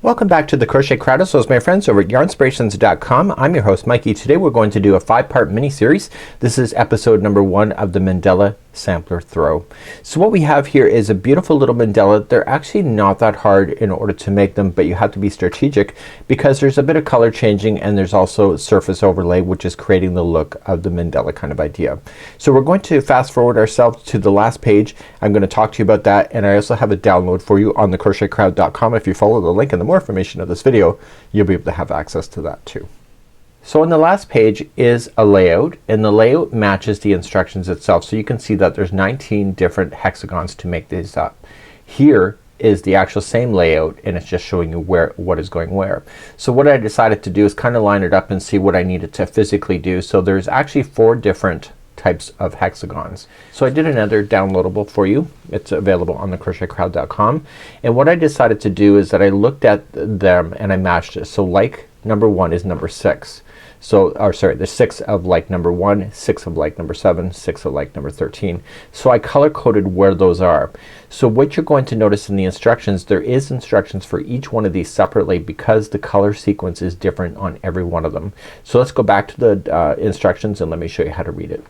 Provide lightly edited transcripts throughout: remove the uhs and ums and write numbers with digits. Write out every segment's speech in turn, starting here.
Welcome back to the Crochet Crowd, my friends over at yarnspirations.com. I'm your host Mikey. Today we're going to do a 5-part mini series. This is episode number 1 of the Mandala Sampler Throw. So what we have here is a beautiful little mandala. They're actually not that hard in order to make them, but you have to be strategic because there's a bit of color changing and there's also surface overlay, which is creating the look of the mandala kind of idea. So we're going to fast forward ourselves to the last page. I'm going to talk to you about that, and I also have a download for you on the crochetcrowd.com. If you follow the link in the more information of this video, you'll be able to have access to that too. So on the last page is a layout, and the layout matches the instructions itself. So you can see that there's 19 different hexagons to make these up. Here is the actual same layout, and it's just showing you what is going where. So what I decided to do is kind of line it up and see what I needed to physically do. So there's actually 4 different types of hexagons. So I did another downloadable for you. It's available on the crochetcrowd.com, and what I decided to do is that I looked at them and I matched it. So like number 1 is number 6. So, or sorry, there's 6 of like number 1, 6 of like number 7, 6 of like number 13. So I color coded where those are. So what you're going to notice in the instructions, there is instructions for each one of these separately because the color sequence is different on every one of them. So let's go back to the instructions and let me show you how to read it.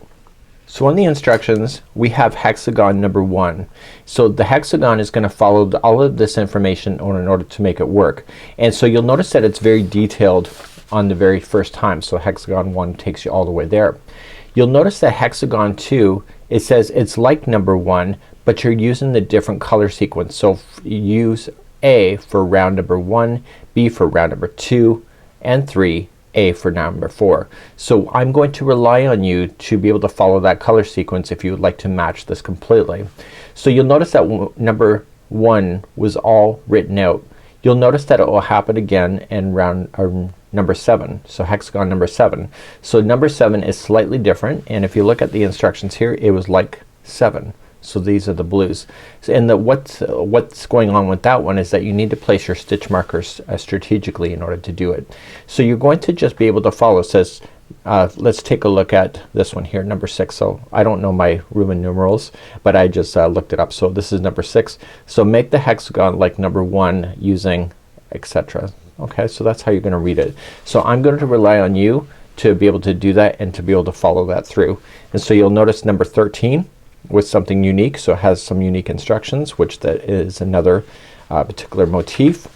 So on the instructions we have hexagon number 1. So the hexagon is gonna follow all of this information in order to make it work. And so you'll notice that it's very detailed on the very first time. So hexagon 1 takes you all the way there. You'll notice that hexagon 2, it says it's like number 1, but you're using the different color sequence. So use A for round number 1, B for round number 2 and 3, A for number 4. So I'm going to rely on you to be able to follow that color sequence if you would like to match this completely. So you'll notice that number 1 was all written out. You'll notice that it will happen again in round number 7. So hexagon number 7. So number 7 is slightly different, and if you look at the instructions here, it was like 7. So these are the blues. So, and what's going on with that one is that you need to place your stitch markers strategically in order to do it. So you're going to just be able to follow. It says let's take a look at this one here, number 6. So I don't know my Roman numerals, but I just looked it up. So this is number 6. So make the hexagon like number 1 using etc. Okay, so that's how you're gonna read it. So I'm going to rely on you to be able to do that and to be able to follow that through. And so you'll notice number 13 with something unique. So it has some unique instructions, which that is another particular motif.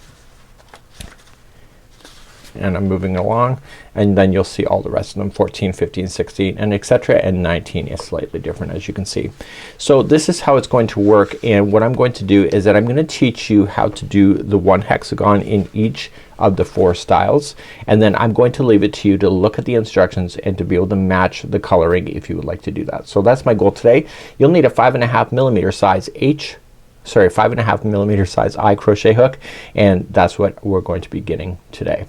And I'm moving along, and then you'll see all the rest of them, 14, 15, 16 and etc. and 19 is slightly different, as you can see. So this is how it's going to work, and what I'm going to do is that I'm going to teach you how to do the one hexagon in each of the 4 styles, and then I'm going to leave it to you to look at the instructions and to be able to match the coloring if you would like to do that. So that's my goal today. You'll need a 5.5 millimeter size 5.5 millimeter size I crochet hook, and that's what we're going to be getting today.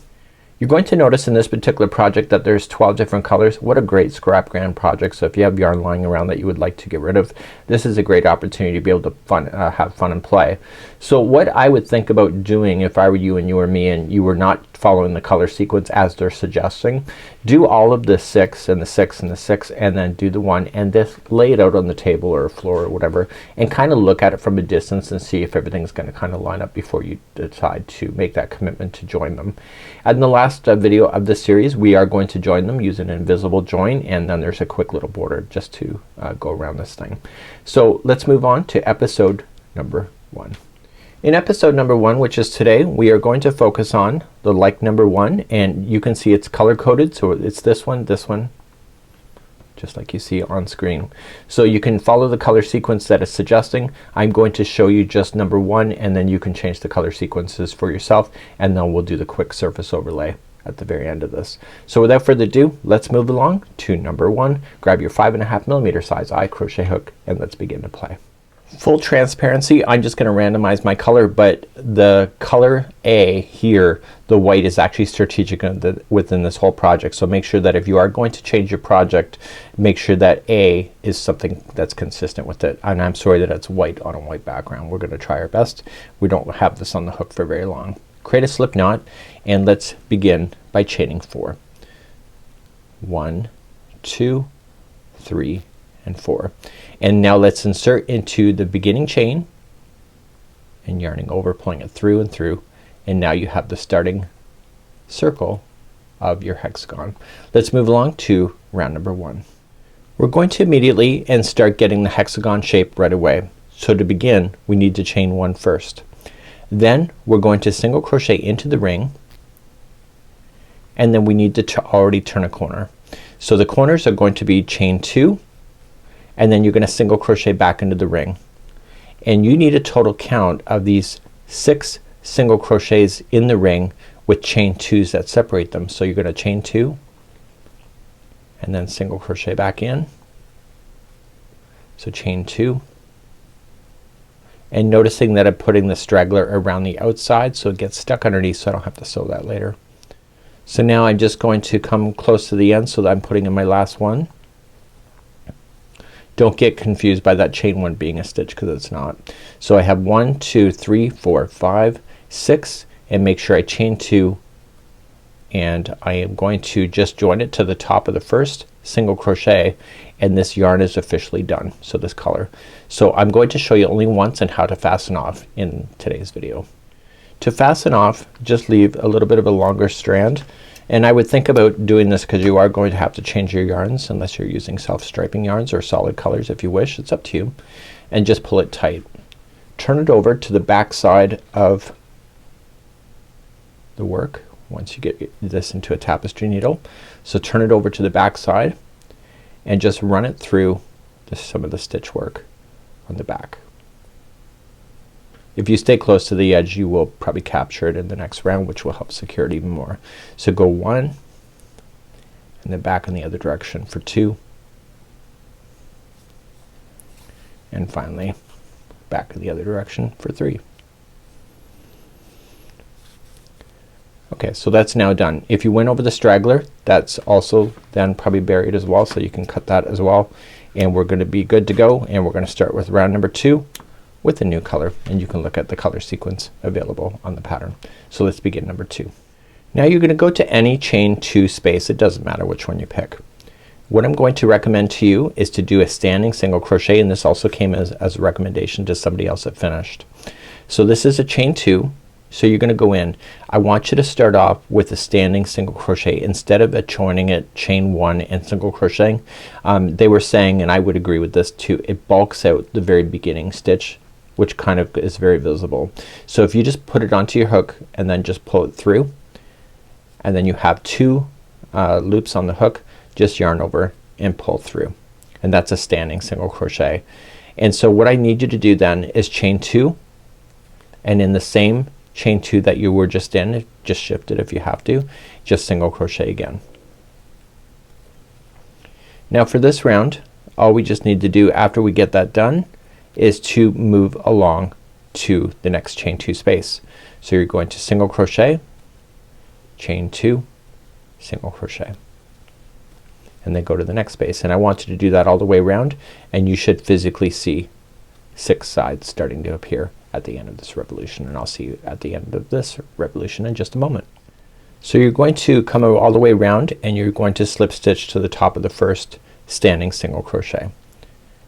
You're going to notice in this particular project that there's 12 different colors. What a great scrap grand project. So if you have yarn lying around that you would like to get rid of, this is a great opportunity to be able to have fun and play. So what I would think about doing if I were you and you were me and you were not following the color sequence as they're suggesting, do all of the 6 and the 6 and the 6 and then do the 1 and just lay it out on the table or floor or whatever and kind of look at it from a distance and see if everything's gonna kind of line up before you decide to make that commitment to join them. And the last video of this series we are going to join them using an invisible join, and then there's a quick little border just to go around this thing. So let's move on to episode number 1. In episode number 1, which is today, we are going to focus on the like number 1, and you can see it's color coded. So it's this one, just like you see on screen. So you can follow the color sequence that it's suggesting. I'm going to show you just number 1, and then you can change the color sequences for yourself, and then we'll do the quick surface overlay at the very end of this. So without further ado, let's move along to number 1. Grab your 5.5 millimeter size I crochet hook and let's begin to play. Full transparency, I'm just gonna randomize my color, but the color A here, the white, is actually strategic within this whole project. So make sure that if you are going to change your project, make sure that A is something that's consistent with it. And I'm sorry that it's white on a white background. We're gonna try our best. We don't have this on the hook for very long. Create a slip knot and let's begin by chaining 4. 1, 2, 3 and 4. And now let's insert into the beginning chain and yarning over, pulling it through and through and now you have the starting circle of your hexagon. Let's move along to round number 1. We're going to immediately and start getting the hexagon shape right away. So to begin we need to chain 1 first. Then we're going to single crochet into the ring, and then we need to already turn a corner. So the corners are going to be chain 2, and then you're gonna single crochet back into the ring. And you need a total count of these 6 single crochets in the ring with chain 2s that separate them. So you're gonna chain 2 and then single crochet back in. So chain 2, and noticing that I'm putting the straggler around the outside so it gets stuck underneath so I don't have to sew that later. So now I'm just going to come close to the end so that I'm putting in my last one. Don't get confused by that chain 1 being a stitch, because it's not. So I have 1 2 3 4 5 6, and make sure I chain 2, and I am going to just join it to the top of the first single crochet, and this yarn is officially done. So this color. So I'm going to show you only once and how to fasten off in today's video. To fasten off, just leave a little bit of a longer strand, and I would think about doing this because you are going to have to change your yarns unless you're using self-striping yarns or solid colors if you wish. It's up to you. And just pull it tight. Turn it over to the back side of the work once you get this into a tapestry needle. So turn it over to the back side and just run it through some of the stitch work on the back. If you stay close to the edge you will probably capture it in the next round, which will help secure it even more. So go 1 and then back in the other direction for 2, and finally back in the other direction for 3. Okay, so that's now done. If you went over the straggler, that's also then probably buried as well, so you can cut that as well. And we're gonna be good to go, and we're gonna start with round number 2 with a new color, and you can look at the color sequence available on the pattern. So let's begin number 2. Now you're gonna go to any chain 2 space. It doesn't matter which one you pick. What I'm going to recommend to you is to do a standing single crochet, and this also came as a recommendation to somebody else that finished. So this is a chain 2. So you're gonna go in. I want you to start off with a standing single crochet instead of joining it chain 1 and single crocheting. They were saying, and I would agree with this too, it bulks out the very beginning stitch, which kind of is very visible. So if you just put it onto your hook and then just pull it through, and then you have 2 loops on the hook, just yarn over and pull through, and that's a standing single crochet. And so what I need you to do then is chain 2, and in the same chain 2 that you were just in, just shift it if you have to, just single crochet again. Now for this round all we just need to do after we get that done is to move along to the next chain 2 space. So you're going to single crochet, chain 2, single crochet, and then go to the next space. And I want you to do that all the way around, and you should physically see 6 sides starting to appear at the end of this revolution, and I'll see you at the end of this revolution in just a moment. So you're going to come all the way around, and you're going to slip stitch to the top of the first standing single crochet.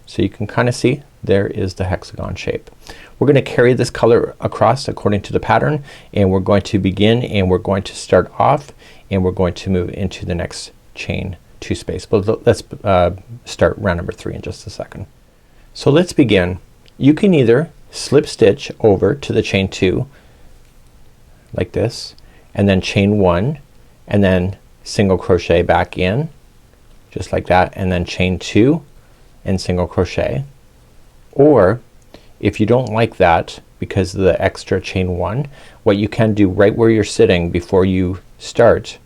So you can kind of see there is the hexagon shape. We're gonna carry this color across according to the pattern, and we're going to begin, and we're going to start off, and we're going to move into the next chain 2 space. But let's start round number 3 in just a second. So let's begin. You can either slip stitch over to the chain 2 like this, and then chain 1, and then single crochet back in just like that, and then chain 2 and single crochet. Or if you don't like that because of the extra chain 1, what you can do right where you're sitting before you start,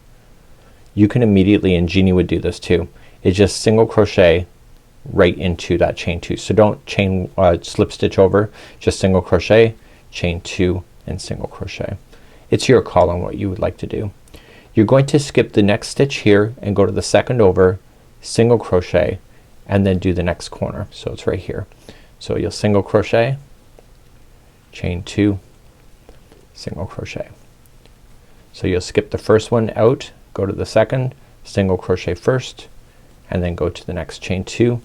you can immediately, and Jeannie would do this too, is just single crochet right into that chain 2. So don't chain slip stitch over, just single crochet, chain 2 and single crochet. It's your call on what you would like to do. You're going to skip the next stitch here and go to the second over, single crochet, and then do the next corner. So it's right here. So you'll single crochet, chain 2, single crochet. So you'll skip the first one out, go to the second, single crochet first, and then go to the next chain 2,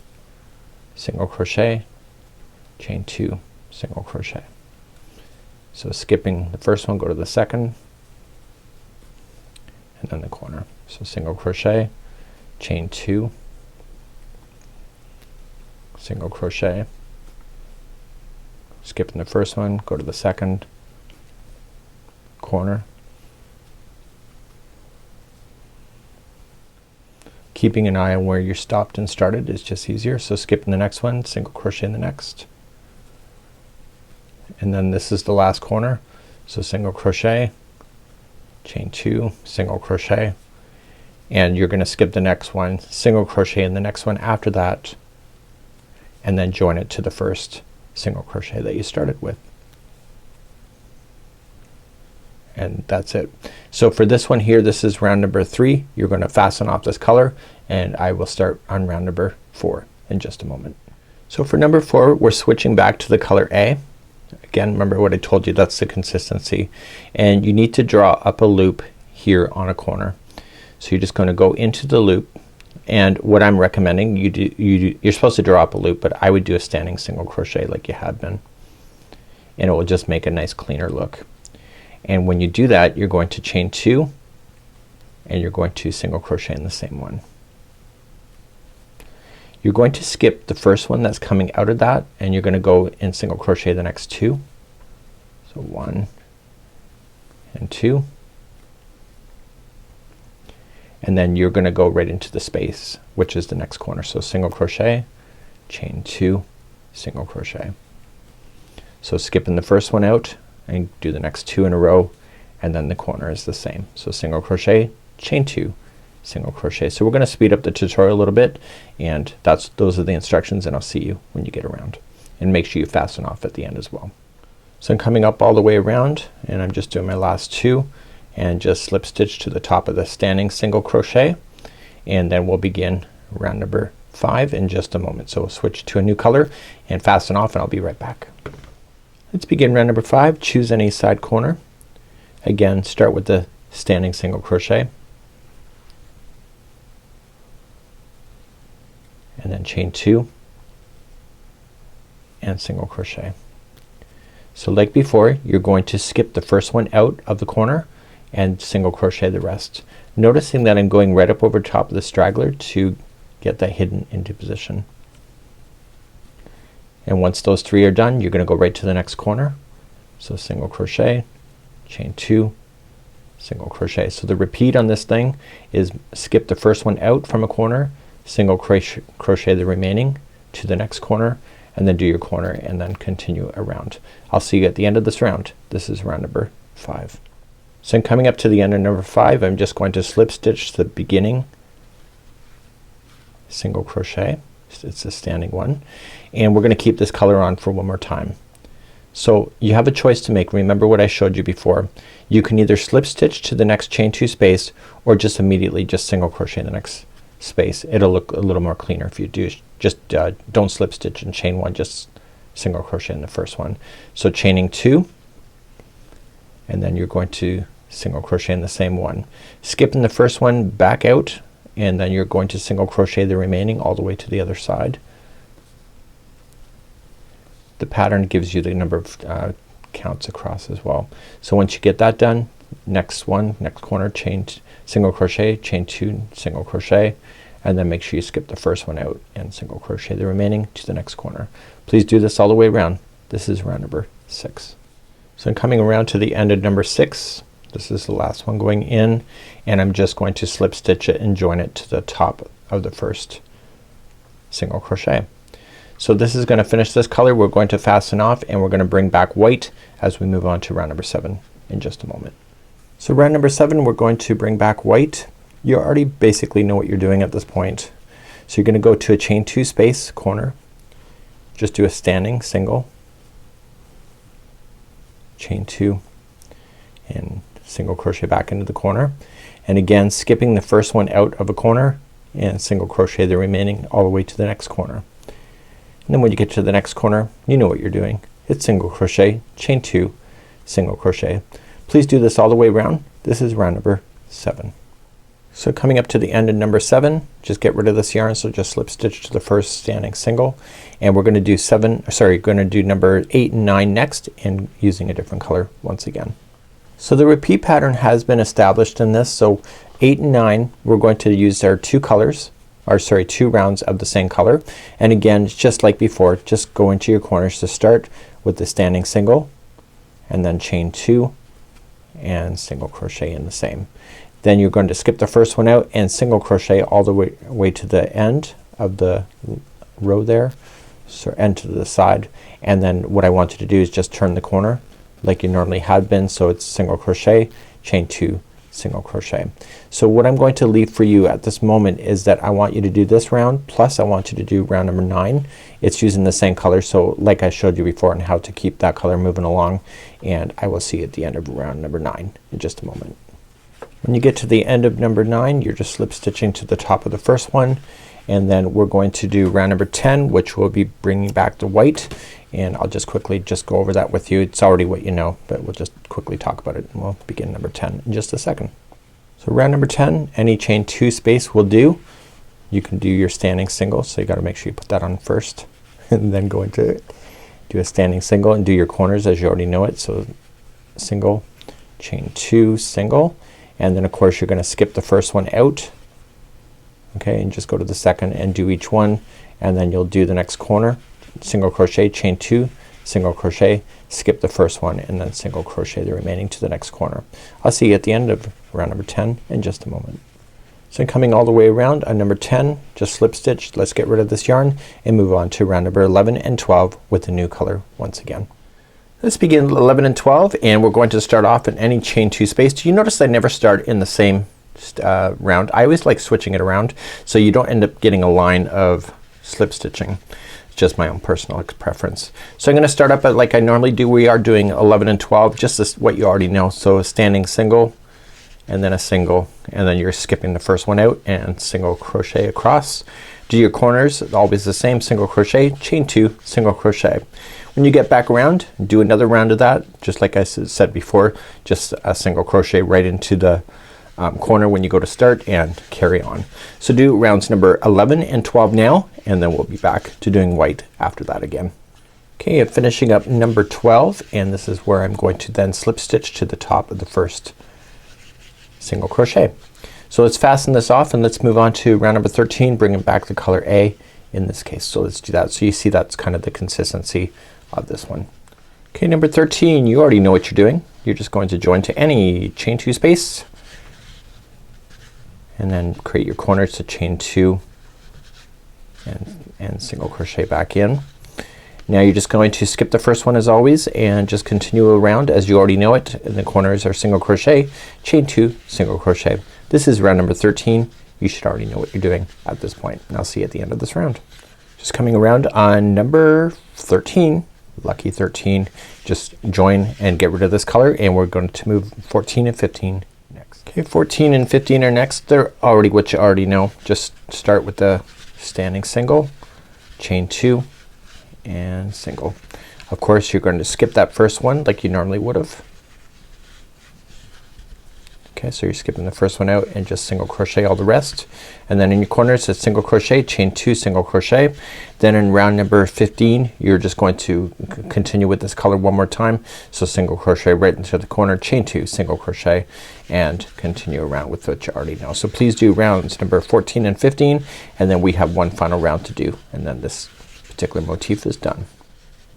single crochet, chain 2, single crochet. So skipping the first one, go to the second, and then the corner. So single crochet, chain 2, single crochet, skipping the first one, go to the second, corner, keeping an eye on where you stopped and started is just easier. So skipping the next one, single crochet in the next, and then this is the last corner. So single crochet, chain 2, single crochet, and you're gonna skip the next one, single crochet in the next one after that, and then join it to the first single crochet that you started with. And that's it. So for this one here, this is round number 3. You're gonna fasten off this color, and I will start on round number 4 in just a moment. So for number 4, we're switching back to the color A. Again, remember what I told you, that's the consistency, and you need to draw up a loop here on a corner. So you're just gonna go into the loop, and what I'm recommending you're supposed to draw up a loop, but I would do a standing single crochet like you had been, and it will just make a nice cleaner look. And when you do that, you're going to chain 2, and you're going to single crochet in the same one. You're going to skip the first one that's coming out of that, and you're gonna go and single crochet the next 2. So 1 and 2, and then you're gonna go right into the space, which is the next corner. So single crochet, chain 2, single crochet. So skipping the first one out and do the next 2 in a row, and then the corner is the same. So single crochet, chain 2, single crochet. So we're gonna speed up the tutorial a little bit, and those are the instructions, and I'll see you when you get around. And make sure you fasten off at the end as well. So I'm coming up all the way around, and I'm just doing my last 2, and just slip stitch to the top of the standing single crochet, and then we'll begin round number 5 in just a moment. So we'll switch to a new color and fasten off, and I'll be right back. Let's begin round number 5. Choose any side corner. Again, start with the standing single crochet, and then chain 2 and single crochet. So like before, you're going to skip the first one out of the corner and single crochet the rest, noticing that I'm going right up over top of the straggler to get that hidden into position. And once those 3 are done, you're gonna go right to the next corner. So single crochet, chain 2, single crochet. So the repeat on this thing is skip the first one out from a corner, single crochet the remaining to the next corner, and then do your corner, and then continue around. I'll see you at the end of this round. This is round number 5. So I'm coming up to the end of number 5. I'm just going to slip stitch to the beginning, single crochet, it's a standing one, and we're gonna keep this color on for one more time. So you have a choice to make. Remember what I showed you before. You can either slip stitch to the next chain 2 space, or just immediately just single crochet in the next space. It'll look a little more cleaner if you do. Just don't slip stitch in chain 1, just single crochet in the first one. So chaining 2, and then you're going to single crochet in the same one, skipping the first one back out, and then you're going to single crochet the remaining all the way to the other side. The pattern gives you the number of counts across as well. So once you get that done, next one, next corner, chain single crochet, chain 2, single crochet, and then make sure you skip the first one out and single crochet the remaining to the next corner. Please do this all the way around. This is round number 6. So I'm coming around to the end of number 6. This is the last one going in, and I'm just going to slip stitch it and join it to the top of the first single crochet. So this is gonna finish this color. We're going to fasten off, and we're gonna bring back white as we move on to round number 7 in just a moment. So round number 7, we're going to bring back white. You already basically know what you're doing at this point. So you're gonna go to a chain 2 space corner, just do a standing single, chain 2, and single crochet back into the corner, and again skipping the first one out of a corner and single crochet the remaining all the way to the next corner. And then when you get to the next corner, you know what you're doing. It's single crochet, chain 2, single crochet. Please do this all the way around. This is round number 7. So coming up to the end of number 7, just get rid of this yarn, so just slip stitch to the first standing single, and we're gonna do number 8 and 9 next, and using a different color once again. So the repeat pattern has been established in this. So 8 and 9 we're going to use our two rounds of the same color, and again just like before, just go into your corners to start with the standing single and then chain 2 and single crochet in the same. Then you're going to skip the first one out and single crochet all the way to the end of the row there, so end to the side, and then what I want you to do is just turn the corner like you normally had been, so it's single crochet, chain 2, single crochet. So what I'm going to leave for you at this moment is that I want you to do this round, plus I want you to do round number 9. It's using the same color, so like I showed you before on how to keep that color moving along, and I will see you at the end of round number 9 in just a moment. When you get to the end of number 9, you're just slip stitching to the top of the first one, and then we're going to do round number 10, which will be bringing back the white, and I'll just quickly go over that with you. It's already what you know, but we'll just quickly talk about it, and we'll begin number 10 in just a second. So round number 10, any chain 2 space will do. You can do your standing single, so you gotta make sure you put that on first and then go into it. Do a standing single and do your corners as you already know it. So single, chain 2, single, and then of course you're gonna skip the first one out, okay, and just go to the second and do each one, and then you'll do the next corner, single crochet, chain 2, single crochet, skip the first one, and then single crochet the remaining to the next corner. I'll see you at the end of round number 10 in just a moment. So coming all the way around on number 10, just slip stitch. Let's get rid of this yarn and move on to round number 11 and 12 with the new color once again. Let's begin 11 and 12, and we're going to start off in any chain 2 space. Do you notice I never start in the same round? I always like switching it around so you don't end up getting a line of slip stitching. It's just my own personal preference. So I'm gonna start up like I normally do. We are doing 11 and 12, just as what you already know. So a standing single and then a single, and then you're skipping the first one out and single crochet across. Do your corners always the same, single crochet, chain 2, single crochet. When you get back around, do another round of that, just like I said before, just a single crochet right into the corner when you go to start, and carry on. So do rounds number 11 and 12 now, and then we'll be back to doing white after that again. Okay, I'm finishing up number 12, and this is where I'm going to then slip stitch to the top of the first single crochet. So let's fasten this off and let's move on to round number 13, bringing back the color A in this case. So let's do that. So you see that's kind of the consistency of this one. Okay, number 13, you already know what you're doing. You're just going to join to any chain 2 space, and then create your corners to chain 2 and single crochet back in. Now you're just going to skip the first one as always and just continue around as you already know it. And the corners are single crochet, chain 2, single crochet. This is round number 13. You should already know what you're doing at this point, and I'll see you at the end of this round. Just coming around on number 13, lucky 13, just join and get rid of this color, and we're going to move 14 and 15 next. Okay, 14 and 15 are next. They're already what you already know. Just start with the standing single, chain 2 and single. Of course you're going to skip that first one like you normally would have. Okay, so you're skipping the first one out and just single crochet all the rest, and then in your corners it's single crochet, chain 2, single crochet. Then in round number 15 you're just going to continue with this color one more time, so single crochet right into the corner, chain 2, single crochet, and continue around with what you already know. So please do rounds number 14 and 15, and then we have one final round to do, and then this particular motif is done.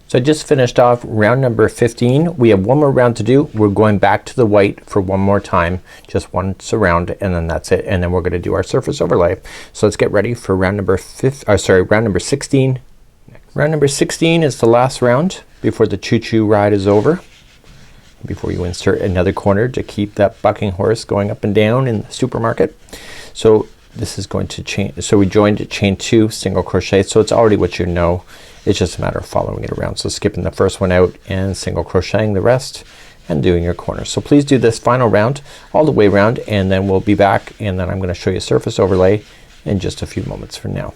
So I just finished off round number 15. We have one more round to do. We're going back to the white for one more time, just once around, and then that's it, and then we're gonna do our surface overlay. So let's get ready for round number 16. Round number 16 is the last round before the choo-choo ride is over, before you insert another corner to keep that bucking horse going up and down in the supermarket. So this is going to change. So we joined at chain 2, single crochet, so it's already what you know. It's just a matter of following it around. So skipping the first one out and single crocheting the rest and doing your corners. So please do this final round all the way around, and then we'll be back, and then I'm gonna show you surface overlay in just a few moments from now.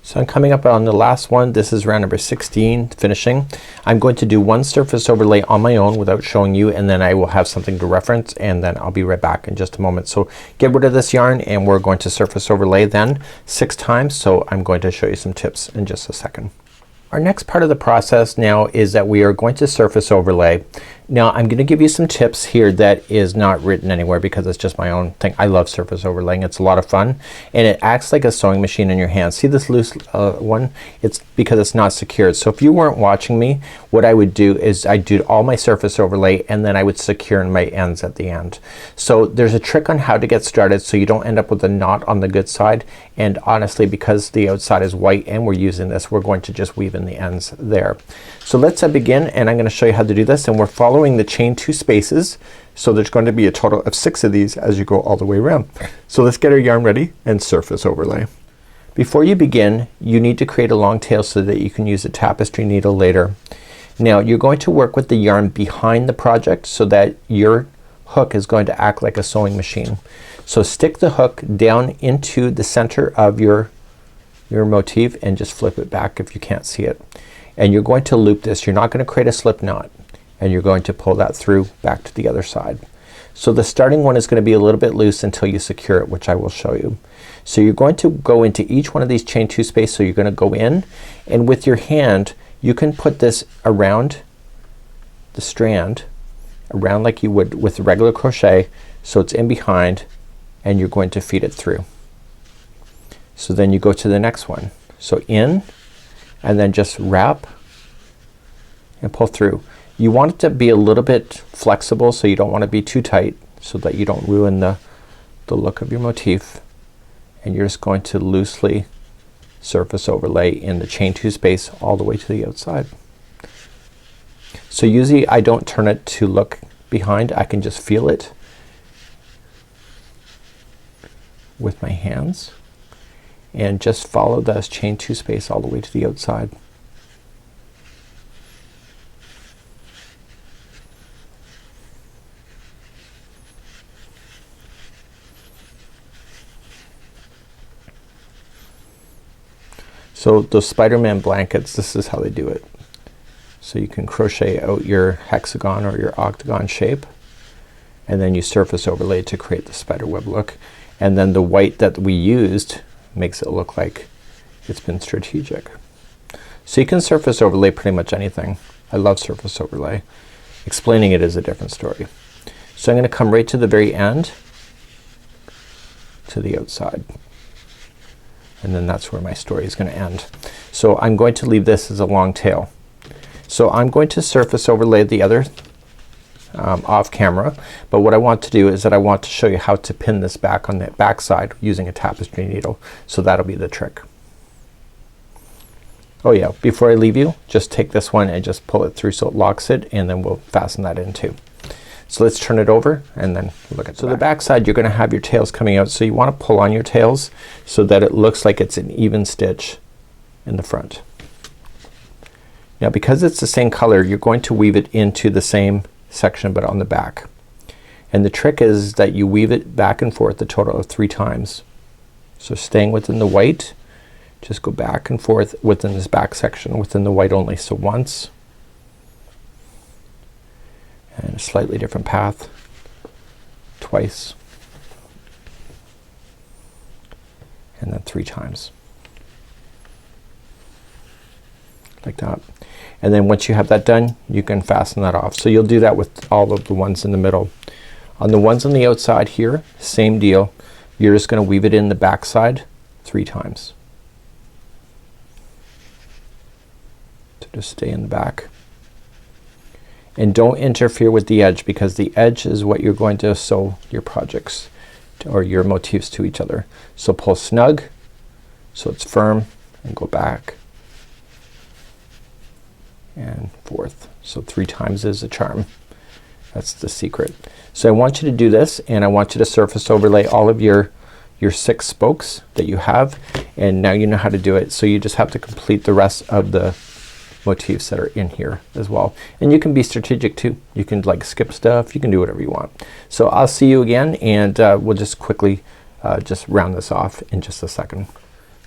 So I'm coming up on the last one. This is round number 16, finishing. I'm going to do one surface overlay on my own without showing you, and then I will have something to reference, and then I'll be right back in just a moment. So get rid of this yarn and we're going to surface overlay then 6 times. So I'm going to show you some tips in just a second. Our next part of the process now is that we are going to surface overlay. Now I'm gonna give you some tips here that is not written anywhere because it's just my own thing. I love surface overlaying. It's a lot of fun and it acts like a sewing machine in your hand. See this loose one? It's because it's not secured. So if you weren't watching me, what I would do is I'd do all my surface overlay and then I would secure in my ends at the end. So there's a trick on how to get started so you don't end up with a knot on the good side, and honestly because the outside is white and we're using this, we're going to just weave in the ends there. So let's begin, and I'm gonna show you how to do this, and we're following the chain 2 spaces. So there's going to be a total of 6 of these as you go all the way around. So let's get our yarn ready and surface overlay. Before you begin, you need to create a long tail so that you can use a tapestry needle later. Now you're going to work with the yarn behind the project so that your hook is going to act like a sewing machine. So stick the hook down into the center of your motif and just flip it back if you can't see it. And you're going to loop this. You're not gonna create a slip knot, and you're going to pull that through back to the other side. So the starting one is gonna be a little bit loose until you secure it, which I will show you. So you're going to go into each one of these chain 2 space. So you're gonna go in, and with your hand you can put this around the strand, around like you would with regular crochet, so it's in behind, and you're going to feed it through. So then you go to the next one. So in, and then just wrap and pull through. You want it to be a little bit flexible, so you don't want to be too tight so that you don't ruin the look of your motif, and you're just going to loosely surface overlay in the chain 2 space all the way to the outside. So usually I don't turn it to look behind. I can just feel it with my hands and just follow this chain 2 space all the way to the outside. So those Spider-Man blankets, this is how they do it. So you can crochet out your hexagon or your octagon shape, and then you surface overlay to create the spider web look, and then the white that we used makes it look like it's been strategic. So you can surface overlay pretty much anything. I love surface overlay. Explaining it is a different story. So I'm gonna come right to the very end to the outside, and then that's where my story is gonna end. So I'm going to leave this as a long tail. So I'm going to surface overlay the other off camera, but what I want to do is that I want to show you how to pin this back on the back side using a tapestry needle. So that'll be the trick. Oh yeah, before I leave you, just take this one and just pull it through so it locks it, and then we'll fasten that in too. So let's turn it over and then look at the back side. You're gonna have your tails coming out, so you wanna pull on your tails so that it looks like it's an even stitch in the front. Now because it's the same color, you're going to weave it into the same section but on the back. And the trick is that you weave it back and forth a total of 3 times. So staying within the white, just go back and forth within this back section within the white only. So once, and a slightly different path, twice, and then 3 times. Like that. And then once you have that done, you can fasten that off. So you'll do that with all of the ones in the middle. On the ones on the outside here, same deal. You're just gonna weave it in the back side 3 times. So just stay in the back. And don't interfere with the edge, because the edge is what you're going to sew your projects or your motifs to each other. So pull snug so it's firm, and go back and forth. So 3 times is a charm. That's the secret. So I want you to do this, and I want you to surface overlay all of your 6 spokes that you have, and now you know how to do it. So you just have to complete the rest of the motifs that are in here as well. And you can be strategic too. You can like skip stuff. You can do whatever you want. So I'll see you again, and we'll just quickly just round this off in just a second.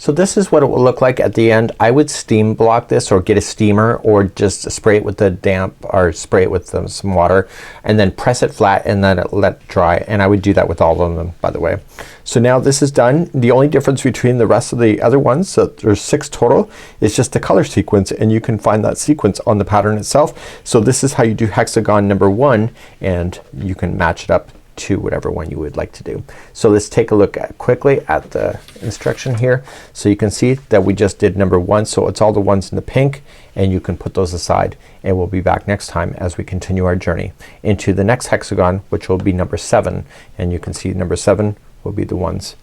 So this is what it will look like at the end. I would steam block this or get a steamer or just spray it with the damp or spray it with some water and then press it flat and then let it dry, and I would do that with all of them, by the way. So now this is done. The only difference between the rest of the other ones, so there's 6 total, is just the color sequence, and you can find that sequence on the pattern itself. So this is how you do hexagon number 1, and you can match it up to whatever one you would like to do. So let's take a look quickly at the instruction here. So you can see that we just did number 1, so it's all the ones in the pink, and you can put those aside, and we'll be back next time as we continue our journey into the next hexagon, which will be number 7, and you can see number 7 will be the ones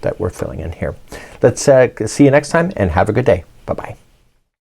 that we're filling in here. Let's see you next time and have a good day. Bye bye.